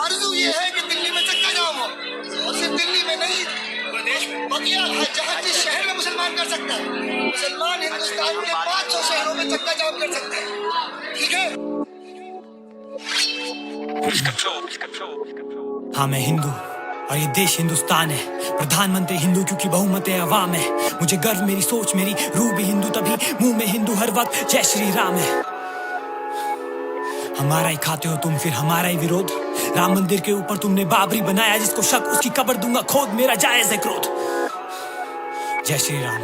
आरज़ू ये है कि दिल्ली में चक्का जाम हो, और सिर्फ दिल्ली में नहीं, प्रदेश में, बकिया जहाँ जिस शहर में मुसलमान कर सकता है, मुसलमान हिंदुस्तान के 500 शहरों में चक्का जाम कर सकता है। ठीक है। हाँ, मैं हिंदू और ये देश हिंदुस्तान है। प्रधानमंत्री हिंदू क्योंकि बहुमत अवाम है। मुझे गर्व मेरी सोच, मेरी रूह भी हिंदू, तभी मुंह में हिंदू हर वक्त जय श्री राम है। हमारा ही खाते हो तुम, फिर हमारा ही विरोध। राम मंदिर के ऊपर तुमने बाबरी बनाया, जिसको शक उसकी कब्र दूंगा खोद, मेरा जायज है क्रोध। जय श्री राम।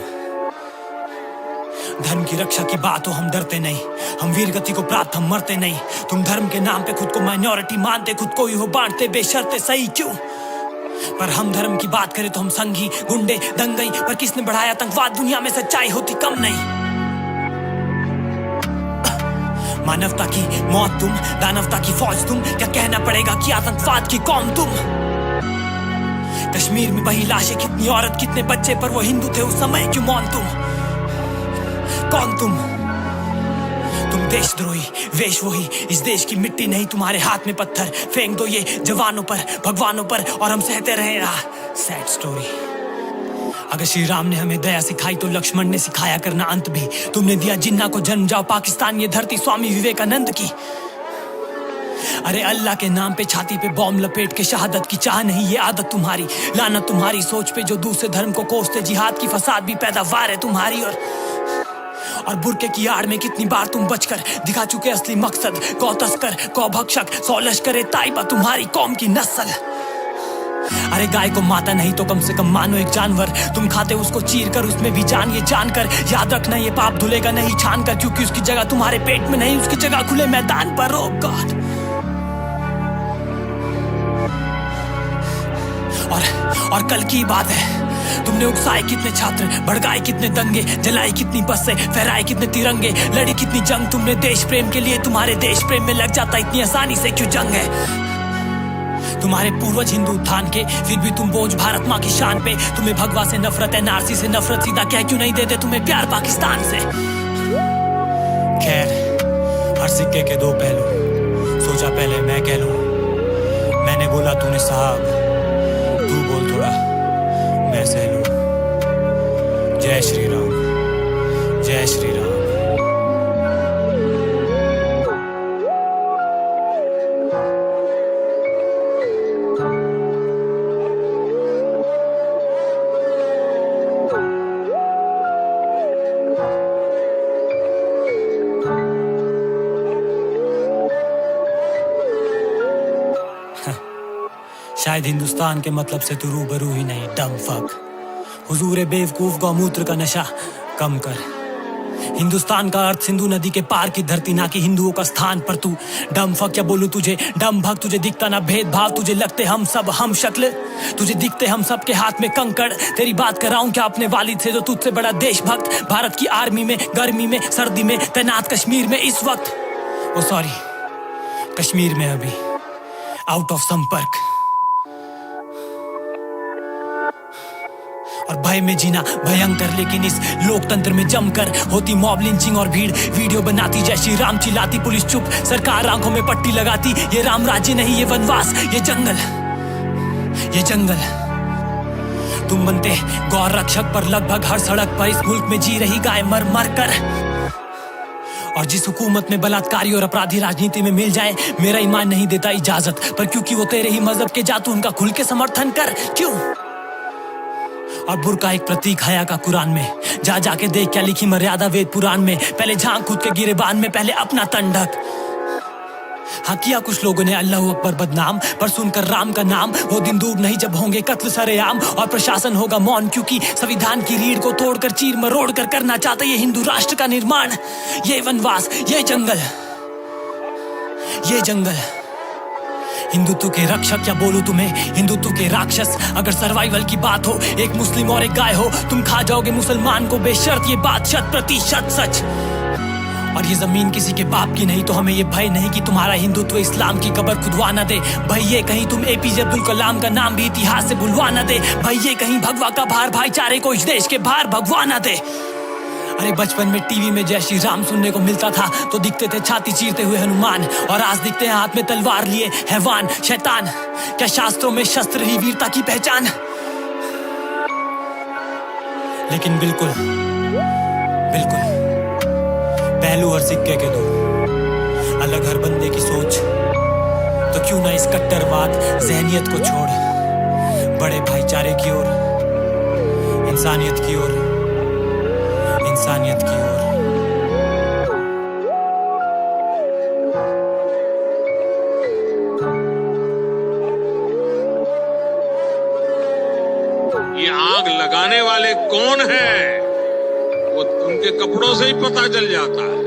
धर्म की रक्षा की बात हो, हम डरते नहीं, हम वीर गति को प्राप्त, हम मरते नहीं। तुम धर्म के नाम पे खुद को माइनॉरिटी मानते, खुद को ही हो बांटते बेशर्ते, सही क्यों? पर हम धर्म की बात करें तो हम संघी, गुंडे, दंगई। पर किसने बढ़ाया आतंकवाद? दुनिया में सच्चाई होती कम नहीं। मानवता की मौत तुम, दानवता की फौज तुम, क्या कहना पड़ेगा कि आतंकवाद की कौम तुम। कश्मीर में वही लाशें, कितनी औरत, कितने बच्चे, पर वो हिंदू थे उस समय, क्यों मौन तुम? कौन तुम देशद्रोही, वेश वही। इस देश की मिट्टी नहीं, तुम्हारे हाथ में पत्थर। फेंक दो ये जवानों पर, भगवानों पर, और हम सहते रहे। Sad story. अगर श्री राम ने हमें दया सिखाई तो लक्ष्मण ने सिखाया करना अंत भी। तुमने दिया जिन्ना को जन्म, जाओ पाकिस्तान ये धरती स्वामी विवेकानंद की। अरे अल्लाह के नाम पे छाती पे बॉम्ब लपेट के शहादत की चाह नहीं, ये आदत तुम्हारी। लानत तुम्हारी सोच पे जो दूसरे धर्म को कोसते। जिहाद की फसाद भी पैदावार है तुम्हारी। और बुरके की आड़ में कितनी बार तुम बचकर दिखा चुके असली मकसद। कौ तस्कर, कौ भक्षक, 100 लश्करे ताइबा तुम्हारी कौम की नस्ल। अरे गाय को माता नहीं तो कम से कम मानो एक जानवर। तुम खाते उसको चीर कर, उसमें भी जान ये जानकर। याद रखना ये पाप धुलेगा नहीं छान कर, क्योंकि उसकी जगह तुम्हारे पेट में नहीं, उसकी जगह खुले मैदान पर। ओ गॉड। और कल की बात है, तुमने उकसाए कितने छात्र, भड़काए कितने दंगे, जलाए कितनी बसें, फहराए कितने तिरंगे, लड़ी कितनी जंग तुमने देश प्रेम के लिए। तुम्हारे देश प्रेम में लग जाता इतनी आसानी से क्यों जंग है? तुम्हारे पूर्वज हिंदू उत्थान के, फिर भी तुम बोझ भारत माँ की शान पे। तुम्हें भगवा से नफरत है, नारसी से नफरत, सीधा कह क्यों नहीं देते तुम्हें प्यार पाकिस्तान से? खैर, हर सिक्के के दो पहलू, सोचा पहले मैं कह लूं। मैंने बोला तूने साहब, तू बोल थोड़ा मैं सह लूं। जय श्री राम, जय श्री राम। शायद हिंदुस्तान के मतलब से तू रूबरू ही नहीं, डम फक। हुजूर बेवकूफ, गौमूत्र का नशा कम कर। हिंदुस्तान का अर्थ सिंधु नदी के पार की धरती, ना कि हिंदुओं का स्थान। पर तू डम फक, क्या बोलूं तुझे, डम भक्त। तुझे दिखता ना भेदभाव, तुझे लगते हम सब हम शक्ल। तुझे दिखते हम सब के हाथ में कंकड़। तेरी बात कराऊं क्या अपने वालिद से जो तुझसे बड़ा देशभक्त। भारत की आर्मी में, गर्मी में, सर्दी में तैनात, कश्मीर में इस वक्त। ओ सॉरी, कश्मीर में अभी आउट ऑफ संपर्क। और भय में जीना भयंकर, लेकिन इस लोकतंत्र में जमकर होती मॉब लिंचिंग और भीड़। वीडियो बनाती जय श्री राम चिल्लाती, पुलिस चुप, सरकार आंखों में पट्टी लगाती। ये राम राज्य नहीं, ये वनवास, ये जंगल, ये जंगल। तुम बनते गौर रक्षक, पर लगभग हर सड़क पर इस मुल्क में जी रही गाय मर मर कर। और जिस हुकूमत में बलात्कारी और अपराधी राजनीति में मिल जाए, मेरा ईमान नहीं देता इजाजत। पर क्योंकि वो तेरे ही मजहब के जातू, उनका खुल के समर्थन कर। क्यों? और बुर्का एक प्रतीक हया का कुरान में। जा जाके देख क्या लिखी मर्यादा वेद पुराण में। पहले झांक खुद के गिरेबान में, पहले अपना तन ढक। हाँ, किया कुछ लोगों ने अल्लाह अकबर बदनाम, पर सुनकर राम का नाम। वो दिन दूर नहीं जब होंगे कत्ल सरेआम, और प्रशासन होगा मौन, क्योंकि संविधान की रीढ़ को तोड़कर चीर मरोड़ कर करना चाहते ये हिंदू राष्ट्र का निर्माण। ये वनवास, ये जंगल, ये जंगल। हिंदुत्व के रक्षक, क्या बोलूं तुम्हें, हिंदुत्व के राक्षस। अगर सर्वाइवल की बात हो, एक मुस्लिम और एक गाय हो, तुम खा जाओगे मुसलमान को बेशर्त। ये बात 100% सच। और ये जमीन किसी के बाप की नहीं, तो हमें ये भय नहीं कि तुम्हारा हिंदुत्व इस्लाम की कब्र खुदवा न दे। भाई ये कहीं तुम एपीजे अब्दुल कलाम का नाम भी इतिहास से भुलवा न दे। भाई ये कहीं भगवा का भार भाईचारे को इस देश के बाहर भगवा न दे। अरे बचपन में टीवी में जय श्री राम सुनने को मिलता था तो दिखते थे छाती चीरते हुए हनुमान, और आज दिखते हैं हाथ में तलवार लिए हैवान शैतान। क्या शास्त्रों में शस्त्र ही वीरता की पहचान? लेकिन बिल्कुल बिल्कुल पहलू हर सिक्के के दो, अलग हर बंदे की सोच। तो क्यों ना इस कट्टरवाद जहनियत को छोड़ बड़े भाईचारे की ओर, इंसानियत की ओर, इंसानियत की ओर। ये आग लगाने वाले कौन हैं? वो उनके कपड़ों से ही पता चल जाता है।